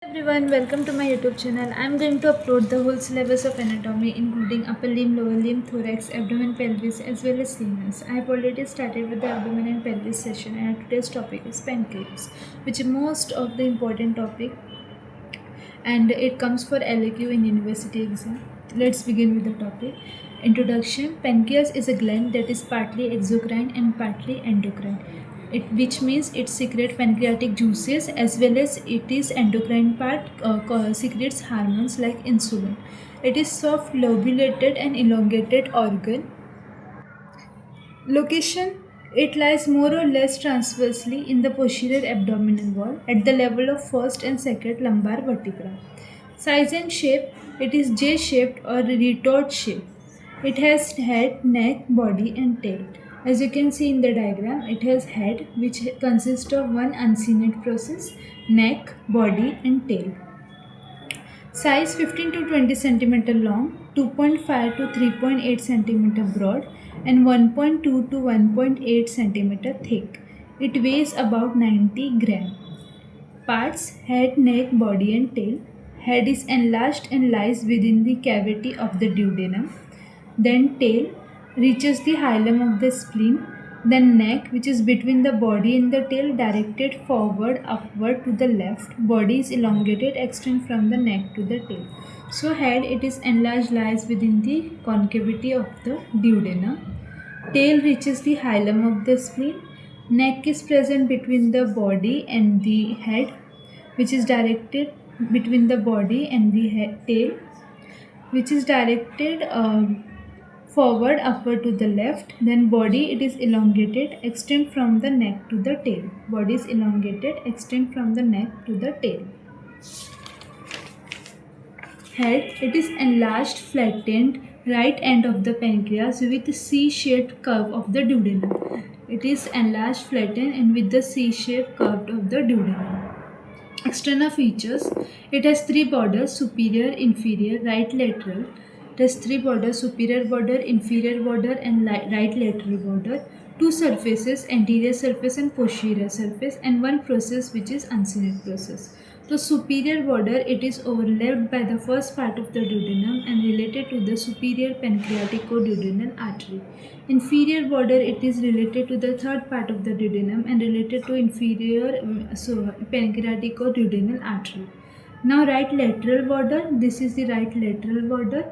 Everyone, welcome to my YouTube channel. I am going to upload the whole syllabus of anatomy including upper limb, lower limb, thorax, abdomen, pelvis as well as femurs. I have already started with the abdomen and pelvis session, and today's topic is pancreas, which is most of the important topic, and it comes for LAQ in university exam. Let's begin with the topic. Introduction. Pancreas is a gland that is partly exocrine and partly endocrine. Which means it secretes pancreatic juices as well as it is endocrine part secretes hormones like insulin. It is soft, lobulated and elongated organ. Location. It lies more or less transversely in the posterior abdominal wall at the level of first and second lumbar vertebra. Size and shape. It is J-shaped or retort shape. It has head, neck, body and tail. As you can see in the diagram, it has head which consists of one uncinate process, neck, body and tail. Size 15 to 20 cm long, 2.5 to 3.8 cm broad and 1.2 to 1.8 cm thick. It weighs about 90 gram. Parts: head, neck, body and tail. Head is enlarged and lies within the cavity of the duodenum. Then tail reaches the hilum of the spleen. Then neck, which is between the body and the tail, directed forward, upward to the left. Body is elongated, extend from the neck to the tail. So head, it is enlarged, lies within the concavity of the duodenum. Tail reaches the hilum of the spleen. Neck is present between the body and the head, which is directed between the body and the tail, which is directed forward, upward to the left. Then body, it is elongated, extend from the neck to the tail. Body is elongated, extend from the neck to the tail. Head, it is enlarged, flattened, right end of the pancreas with C-shaped curve of the duodenum. It is enlarged, flattened and with the C-shaped curve of the duodenum. External features. It has three borders: superior, inferior, right lateral. It has three borders: superior border, inferior border and right lateral border. Two surfaces: anterior surface and posterior surface, and one process which is uncinate process. The superior border, it is overlapped by the first part of the duodenum and related to the superior pancreaticoduodenal artery. Inferior border, it is related to the third part of the duodenum and related to inferior pancreaticoduodenal artery. Now right lateral border, this is the right lateral border.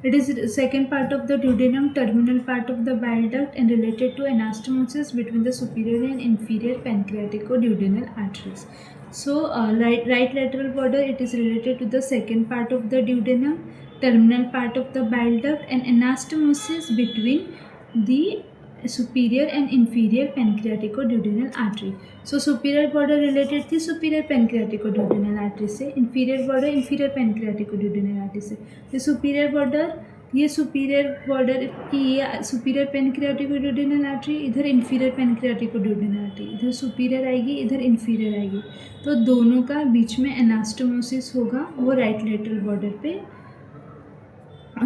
It is the second part of the duodenum, terminal part of the bile duct and related to anastomosis between the superior and inferior pancreaticoduodenal arteries. So right lateral border, it is related to the second part of the duodenum, terminal part of the bile duct and anastomosis between the superior and inferior pancreaticoduodenal artery. So superior border related to superior pancreaticoduodenal artery से, inferior border inferior pancreaticoduodenal artery से. The superior border, ये superior border की ये superior pancreaticoduodenal artery, इधर inferior pancreaticoduodenal artery, इधर superior आएगी, इधर inferior आएगी. तो दोनों का बीच में anastomosis होगा, वो right lateral border पे,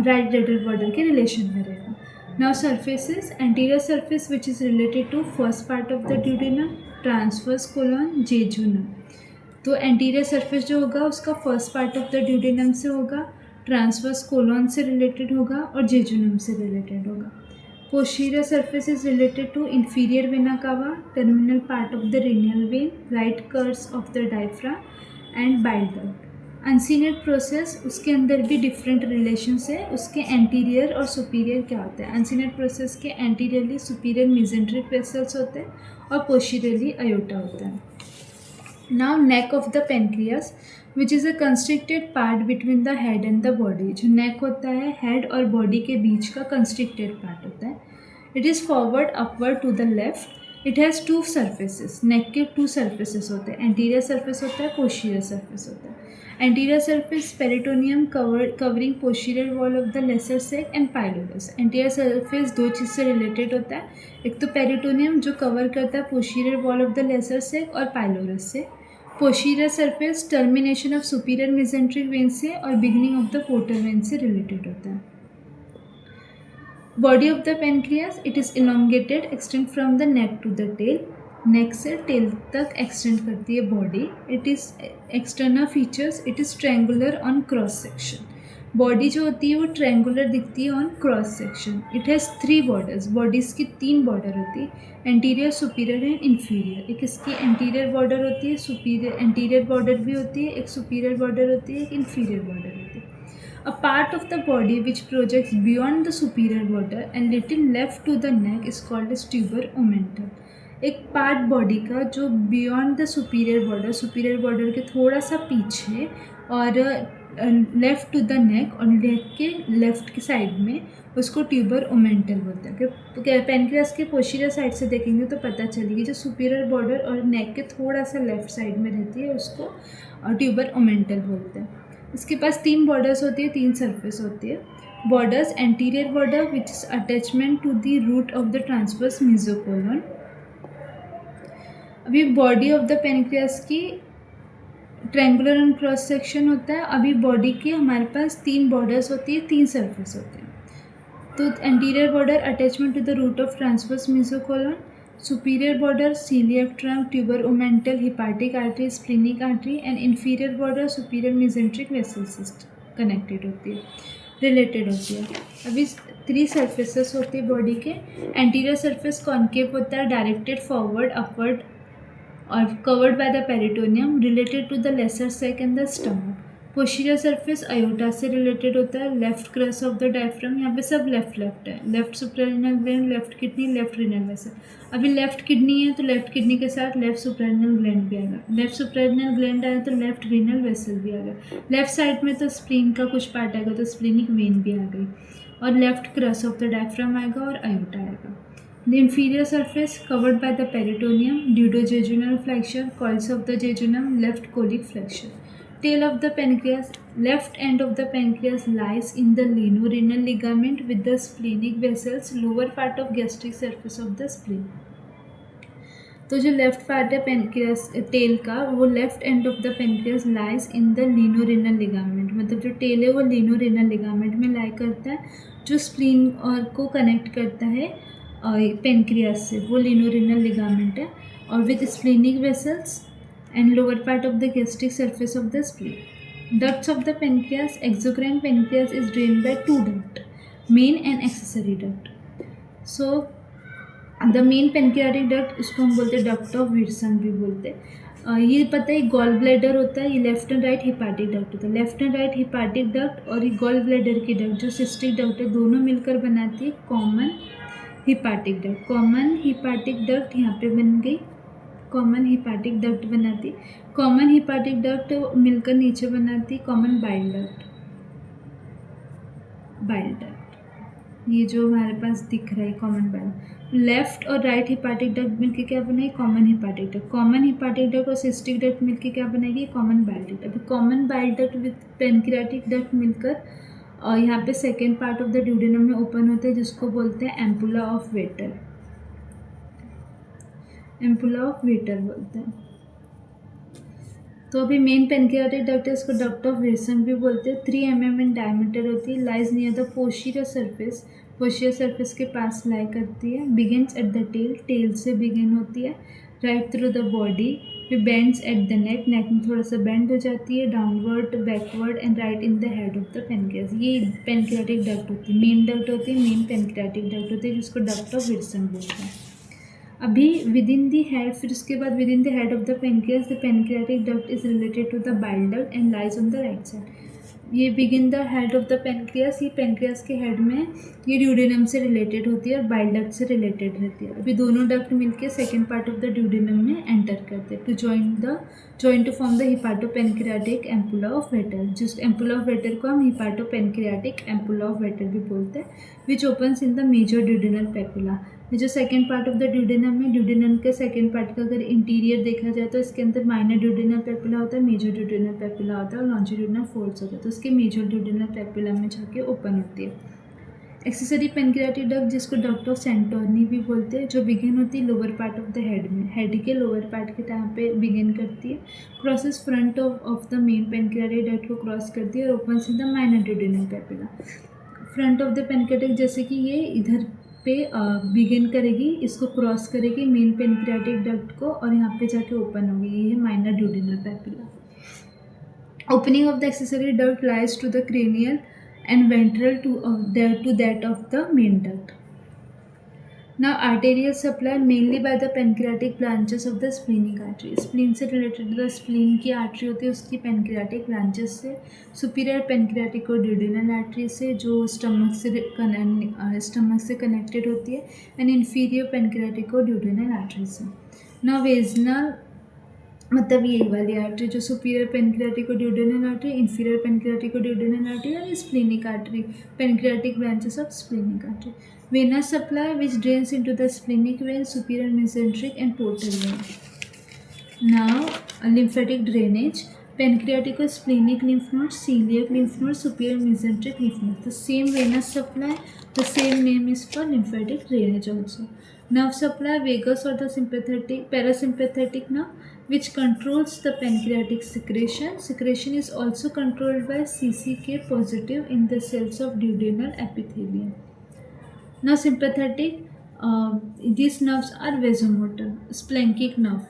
right lateral border के relation में रहेगा. Now surfaces. Anterior surface which is related to first part of the duodenum, transverse colon, jejunum. तो anterior surface जो होगा उसका first part of the duodenum से होगा, transverse colon से related होगा और jejunum से related होगा. Posterior surface is related to inferior vena cava, terminal part of the renal vein, right curves of the diaphragm and bile duct. Uncinate process, उसके अंदर भी डिफरेंट रिलेशंस है. उसके एंटीरियर और सुपीरियर क्या होता है? अनसीनेट प्रोसेस के एंटीरियरली सुपीरियर मेसेंट्रिक वेसल्स होते हैं और पोस्टीरियरली अयोटा होता है. Now neck of the pancreas which is a constricted part between the head and the body. जो नेक होता है हेड और बॉडी के बीच का कंस्ट्रिक्टेड पार्ट होता है. It is forward upward to the left. It has two surfaces. Neck के two surfaces होते हैं. एंटीरियर सर्फेस होता है, पोस्टीरियर सर्फेस होता है. Anterior surface peritoneum covering posterior wall of the lesser sac and pylorus. Anterior surface दो चीज़ से related होता है. एक तो पेरिटोनियम जो कवर करता है posterior wall of the lesser sac और pylorus से. Posterior surface termination of superior mesenteric vein से और beginning of the portal vein से related होता है. Body of the pancreas, it is elongated, extend from the neck to the tail. नेक से tell तक extend करती है body. It is external features, it is triangular on cross section. Body जो होती है वो ट्रायंगुलर दिखती है on cross section. It has 3 borders. Bodies की 3 बॉर्डर होती है, एंटीरियर, सुपीरियर एंड इन्फीरियर. एक इसकी एंटीरियर बॉर्डर होती है, सुपीरियर एंटीरियर बॉर्डर भी होती है, एक सुपीरियर बॉर्डर होती है, एक इन्फीरियर बॉर्डर होती है. A part of the body which projects beyond the superior border and little left to the neck is called as tuber omentum. एक पार्ट बॉडी का जो बियॉन्ड द सुपीरियर बॉर्डर के थोड़ा सा पीछे और लेफ़्ट टू द नेक और नेक के लेफ़्ट की साइड में, उसको ट्यूबर ओमेंटल बोलते हैं. अगर पेनक्रियास के पोस्टीरियर साइड से देखेंगे तो पता चलेगी जो सुपीरियर बॉर्डर और नेक के थोड़ा सा लेफ़्ट साइड में रहती है उसको ट्यूबर ओमेंटल बोलते हैं. इसके पास 3 बॉर्डर्स होती है, 3 सरफेस होती है. Borders, anterior border which is attachment to the root of the transverse mesocolon. अभी बॉडी ऑफ द पेनक्रियास की ट्रायंगुलर एंड क्रॉस सेक्शन होता है. अभी बॉडी के हमारे पास 3 बॉर्डर्स होती है, 3 सरफेस होते हैं. तो anterior border attachment to the root of transverse mesocolon, superior border celiac trunk, tuber omental, hepatic artery, splenic artery and inferior border superior mesenteric vessel system connected होती है, related होती है. अभी 3 surfaces होती है बॉडी के. एंटीरियर सरफेस कॉन्केव होता है, डायरेक्टेड फॉरवर्ड अपवर्ड और covered by the peritoneum, related to the lesser sac and the stomach. Posterior surface aorta से रिलेटेड होता है, left crus of the diaphragm. यहाँ पे सब लेफ्ट है, left suprarenal gland, left kidney, left renal vessel. अभी left kidney है तो लेफ्ट किडनी के साथ लेफ्ट सुप्रारेनल ग्लैंड भी आएगा. लेफ्ट सुप्रारेनल ग्लैंड आया तो लेफ्ट रीनल वेसल भी आ गया. लेफ्ट साइड में तो स्प्लीन का कुछ पार्ट आएगा तो स्प्लीनिक वेन भी आ गई. और left crus of the diaphragm आएगा और अयोटा आएगा. The inferior surface covered by the peritoneum, duodenal flexure, coils of the jejunum, left colic flexure. Tail of the pancreas, left end of the pancreas lies in the linorenal ligament with the splenic vessels, lower part of gastric surface of the spleen. तो जो left part है pancreas tail का, वो left end of the pancreas lies in the lienorenal ligament. मतलब जो tell है वो लीनोरेनल ligament में लाई करता है, जो स्प्लीन और को कनेक्ट करता है पेनक्रियास से, वो लीनोरेनल लिगामेंट है. और with splenic vessels and lower part of the gastric surface of the spleen. Ducts of the pancreas, exocrine pancreas is drain by 2 duct, main and accessory duct. So the main pancreatic duct, इसको हम बोलते हैं duct of Wilson भी बोलते हैं. ये पता है गॉल ब्लैडर होता है, ये left and right hepatic duct होता है. Left and right hepatic duct और ये गॉल ब्लैडर की डक्ट जो सिस्टिक डक्ट है, दोनों मिलकर बनाती है common hepatic duct. Common hepatic duct यहाँ पे बन गई, कॉमन हिपैटिक डक्ट बनाती. कॉमन हिपैटिक डक्ट मिलकर नीचे बनाती कॉमन बाइल डक्ट. ये जो हमारे पास दिख रहा है कॉमन बाइल. लेफ्ट और राइट हिपैटिक डक्ट मिलकर क्या बनाएगी, common hepatic duct. Common hepatic duct और सिस्टिक डक्ट मिलकर क्या बनाएगी, कॉमन बाइल डक्ट. अभी common bile duct with pancreatic duct मिलकर और यहाँ पे second part of the duodenum में ओपन होता है, जिसको बोलते हैं ampulla of waiter. Ampulla of waiter बोलते हैं. तो अभी मेन पेनक्रियाटिक डक्ट है, इसको डक्ट ऑफ विल्सन भी बोलते हैं. 3 mm इन डायमीटर होती है, lies near the posterior surface, posterior surface के पास लाई करती है. Begins at the tail, tail से बिगिन होती है, राइट थ्रू द बॉडी, फिर bends at the neck, neck में थोड़ा सा बेंड हो जाती है, downward, backward and right in the head of the pancreas. ये पेनक्रियाटिक डक्ट होती है, मेन डक्ट होती है, मेन पेनक्रियाटिक डक्ट होती है, जिसको डक्ट ऑफ विल्सन बोलते हैं. अभी विद इन दी हेड, फिर उसके बाद within the head of the pancreas the pancreatic duct is related to the bile duct and lies on the right side. ये begin the head of the pancreas, ये pancreas के head में ये duodenum से related होती है और bile duct से रिलेटेड रहती है. अभी दोनों डक्ट मिलके second part of the duodenum में एंटर करते हैं to join to form the hepatopancreatic ampulla of Vater. जिस एम्पुला ऑफ वेटर को हम हिपैटोपेनक्रियाटिक एम्पुला ऑफ वेटर भी बोलते हैं, which opens in the major duodenal papilla. जो second part of the duodenum है, ड्यूडेनम के सेकेंड पार्ट का अगर इंटीरियर देखा जाए तो इसके अंदर माइनर ड्यूडेनल पेपिला होता है, मेजर ड्यूडेनल पेपिला होता है और लॉन्जिट्यूडिनल फोल्ड्स होता है. तो इसके मेजर ड्यूडेनल पेपिला में जाके ओपन होती है. एक्सेसरी पेनक्रियाटिक डक्ट, जिसको डक्ट ऑफ सेंटोर्नी भी बोलते हैं, जो बिगिन होती है lower part of the head में, हेड के लोअर पार्ट के टाइम पे बिगिन करती है, crosses front of the main pancreatic duct को क्रॉस करती है और open in the minor duodenal papilla. Front of the pancreatic, जैसे कि ये इधर पे बिगिन करेगी, इसको क्रॉस करेगी मेन पेनक्रियाटिक डक्ट को और यहाँ पे जाके ओपन होगी. ये है minor duodenal papilla. Opening of the accessory duct lies to the cranial and ventral to that of the main duct. Now arterial supply mainly by the pancreatic branches of the splenic artery. Spleen से related the spleen की artery होती है उसकी pancreatic branches से, superior pancreatic और duodenal artery से जो stomach से connected होती है, and inferior pancreatic और duodenal artery से. Now vaginal मतलब यही वाली आर्टरी जो सुपीरियर पेनक्रियाटिक और ड्यूडेनल आर्टरी, इंफीरियर पेनक्रियाटिक और ड्यूडेनल आर्टरी और splenic artery, pancreatic branches of splenic artery. Venous supply which drains into the splenic vein, superior mesenteric and portal vein. Now lymphatic drainage, pancreatic और splenic lymph nodes, celiac lymph nodes, superior mesenteric lymph nodes. The same venous supply, the same name is for lymphatic drainage also. Nerve supply, vagus or the parasympathetic nerve which controls the pancreatic secretion. Secretion is also controlled by CCK positive in the cells of duodenal epithelium. Now sympathetic, these nerves are vasomotor, splanchnic nerve.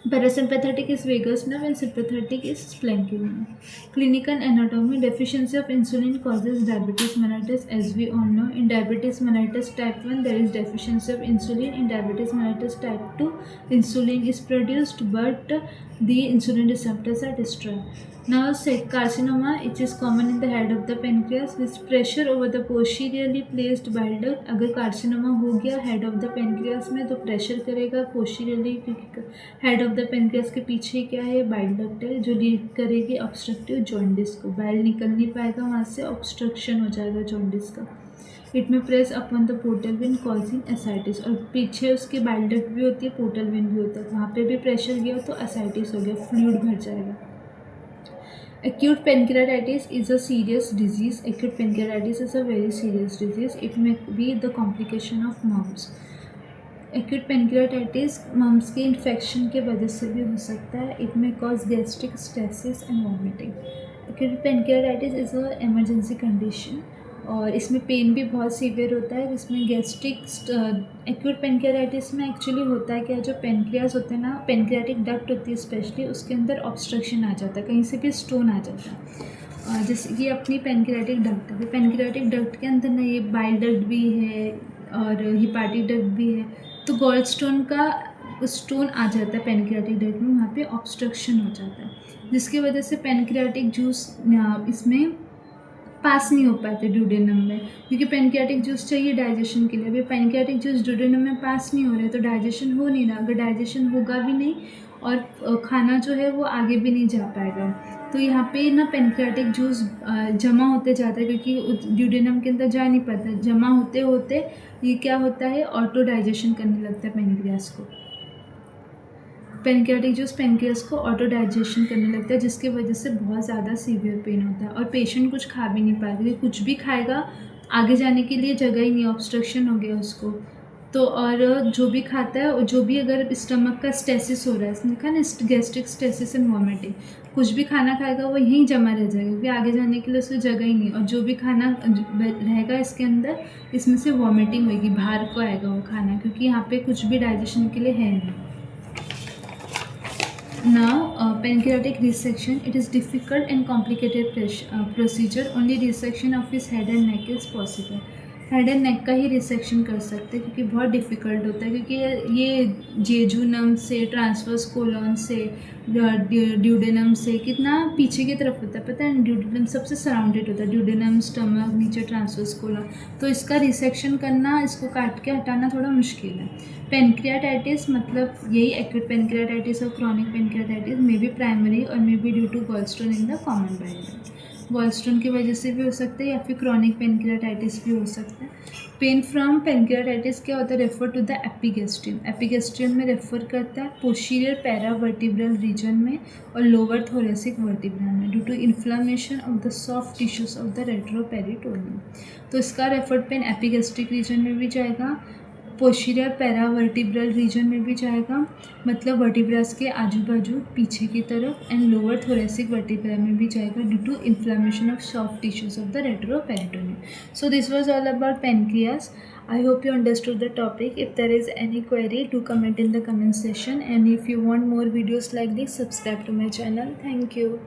Parasympathetic is vagus nerve and sympathetic is splanchnic nerve. Clinical anatomy, deficiency of insulin causes diabetes mellitus, as we all know. In diabetes mellitus type 1 there is deficiency of insulin. In diabetes mellitus type 2 insulin is produced but the insulin receptors are destroyed. Now carcinoma, it is common in the head of the pancreas with pressure over the posteriorly placed bile duct. अगर carcinoma हो गया head of the pancreas में तो pressure करेगा posteriorly, क्योंकि head of the pancreas के पीछे क्या है, bile duct है जो लीड करेगी obstructive jaundice को. bile निकल नहीं पाएगा वहाँ से, obstruction हो जाएगा jaundice का. इट में press upon the portal vein causing ascites. और पीछे उसके बाइल डक्ट भी होती है, पोर्टल वेन भी होता है, वहाँ पे भी प्रेशर गया तो एसाइटिस हो गया, फ्लूइड भर जाएगा. Acute pancreatitis is a serious disease. Acute pancreatitis is a very serious disease. It may be the complication of mumps. Acute pancreatitis mumps के infection के वजह से भी हो सकता है. It may cause gastric stasis and vomiting. Acute pancreatitis is a emergency condition और इसमें पेन भी बहुत सीवियर होता है. जिसमें गैस्ट्रिक एक्यूट पेनक्रियाटाइटिस में एक्चुअली होता है क्या, जो पेनक्रियास होते हैं ना, पेनक्रियाटिक डक्ट होती है स्पेशली, उसके अंदर ऑब्स्ट्रक्शन आ जाता है, कहीं से भी स्टोन आ जाता है. जैसे कि अपनी पेनक्रियाटिक डक्ट है, पेनक्रियाटिक डक्ट के अंदर ना ये बाइल डक्ट भी है और हिपैटिक डक्ट भी है, तो गॉल स्टोन का स्टोन आ जाता है पेनक्रियाटिक डक्ट में, वहाँ पे ऑब्स्ट्रक्शन हो जाता है, जिसकी वजह से पेनक्रियाटिक जूस इसमें पास नहीं हो पाते ड्यूडेनम में, क्योंकि पेनक्रियाटिक जूस चाहिए डाइजेशन के लिए. अभी पेनक्रियाटिक जूस ड्यूडेनम में पास नहीं हो रहे तो डाइजेशन हो नहीं रहा. अगर डाइजेशन होगा भी नहीं और खाना जो है वो आगे भी नहीं जा पाएगा. तो यहाँ पे ना पेनक्रियाटिक जूस जमा होते जाता है, क्योंकि ड्यूडेनम के अंदर जा नहीं पाता. जमा होते होते ये क्या होता है, ऑटो डाइजेशन करने लगता है पेनक्रियास को. पेनक्रियाटिक जूस पेनक्रियास को ऑटो डाइजेशन करने लगता है, जिसकी वजह से बहुत ज़्यादा सीवियर पेन होता है और पेशेंट कुछ खा भी नहीं पाएगा, क्योंकि कुछ भी खाएगा आगे जाने के लिए जगह ही नहीं, ऑब्स्ट्रक्शन हो गया उसको. तो और जो भी खाता है और जो भी अगर स्टमक का स्टेसिस हो रहा है, इसने कहा ना गैस्ट्रिक स्टेसिस एंड वॉमिटिंग, कुछ भी खाना खाएगा वो यहीं जमा रह जाएगा, क्योंकि आगे जाने के लिए उसको जगह ही नहीं. और जो भी खाना रहेगा इसके अंदर, इसमें से वॉमिटिंग होगी, बाहर को आएगा वो खाना, क्योंकि यहाँ पे कुछ भी डाइजेशन के लिए है नहीं. Now pancreatic resection, it is difficult and complicated procedure. Only resection of his head and neck is possible. Head and neck का ही रिसेक्शन कर सकते हैं, क्योंकि बहुत डिफ़िकल्ट होता है, क्योंकि ये जेजुनम से, ट्रांसवर्स कोलन से, ड्यूडेनम से कितना पीछे की तरफ होता है पता है. ड्यूडेनम सबसे सराउंडेड होता है, ड्यूडेनम, स्टमक, नीचे ट्रांसवर्स कोलन. तो इसका रिसेक्शन करना, इसको काट के हटाना थोड़ा मुश्किल है. पेनक्रियाटाइटिस मतलब यही एक्यूट पेनक्रियाटाइटिस और chronic pancreatitis may be primary और may be due to gallstone in the common bile duct. Gallstone की वजह से भी हो सकता है या फिर क्रॉनिक पेनक्रियाटाइटिस भी हो सकता है. पेन फ्रॉम पेनक्रियाटाइटिस क्या होता है, refer to the epigastrium. Epigastrium में रेफर करता है पोस्टीरियर पैरावर्टिब्रल रीजन में और लोअर थोरेसिक वर्टिब्रा में due to inflammation of the soft tissues of the retroperitoneum. तो इसका रेफर्ड पेन एपिगेस्ट्रिक रीजन में भी जाएगा, पोस्टीरियर पैरावर्टिब्रल रीजन में भी जाएगा, मतलब वर्टिब्रास के आजू बाजू पीछे की तरफ, एंड लोअर थोरेसिक वर्टिब्रा में भी जाएगा due to inflammation of soft tissues of the retroperitoneum. So this was all about pancreas. I hope you understood the topic. If there is any query, do comment in the comment section, and if you want more videos like this, subscribe to my channel. Thank you.